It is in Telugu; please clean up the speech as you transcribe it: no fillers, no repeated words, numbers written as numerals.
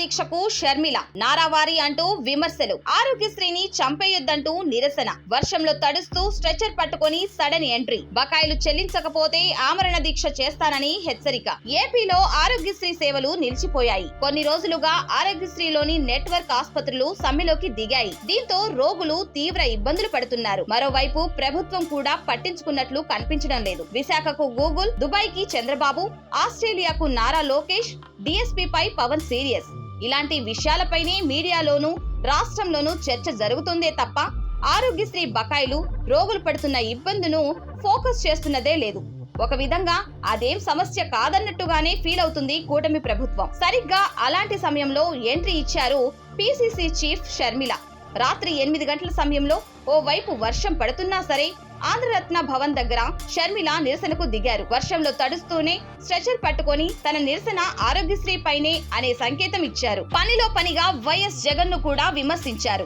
దీక్షకు షర్మిల నారావారి అంటూ విమర్శలు. ఆరోగ్యశ్రీని చంపేయొద్దంటూ నిరసన. వర్షంలో తడుస్తూ స్ట్రెచర్ పట్టుకొని సడన్ ఎంట్రీ. బకాయిలు చెల్లించకపోతే ఆమరణ దీక్ష చేస్తానని హెచ్చరిక. ఏపీలో ఆరోగ్యశ్రీ సేవలు నిలిచిపోయాయి. కొన్ని రోజులుగా ఆరోగ్యశ్రీలోని నెట్వర్క్ ఆసుపత్రులు సమ్మెలోకి దిగాయి. దీంతో రోగులు తీవ్ర ఇబ్బందులు పడుతున్నారు. మరోవైపు ప్రభుత్వం కూడా పట్టించుకున్నట్లు కనిపించడం లేదు. విశాఖకు గూగుల్, దుబాయ్ కి చంద్రబాబు, ఆస్ట్రేలియాకు నారా లోకేష్, DSP పై పవన్ సీరియస్. ఇలాంటి విషయాలపైనే మీడియాలోనూ రాష్ట్రంలోనూ చర్చ జరుగుతుందే తప్ప ఆరోగ్యశ్రీ బకాయిలు, రోగులు పడుతున్న ఇబ్బందును ఫోకస్ చేస్తున్నదే లేదు. ఒక విధంగా అదేం సమస్య కాదన్నట్టుగానే ఫీల్ అవుతుంది కూటమి ప్రభుత్వం. సరిగ్గా అలాంటి సమయంలో ఎంట్రీ ఇచ్చారు PCC చీఫ్ షర్మిల. రాత్రి 8 గంటల సమయంలో ఓవైపు వర్షం పడుతున్నా సరే ఆంధ్రరత్న భవన్ దగ్గర షర్మిల నిరసనకు దిగారు. వర్షంలో తడుస్తూనే స్ట్రెచర్ పట్టుకొని తన నిరసన ఆరోగ్యశ్రీ పైనే అనే సంకేతం ఇచ్చారు. పనిలో పనిగా వైఎస్ జగన్ ను కూడా విమర్శించారు.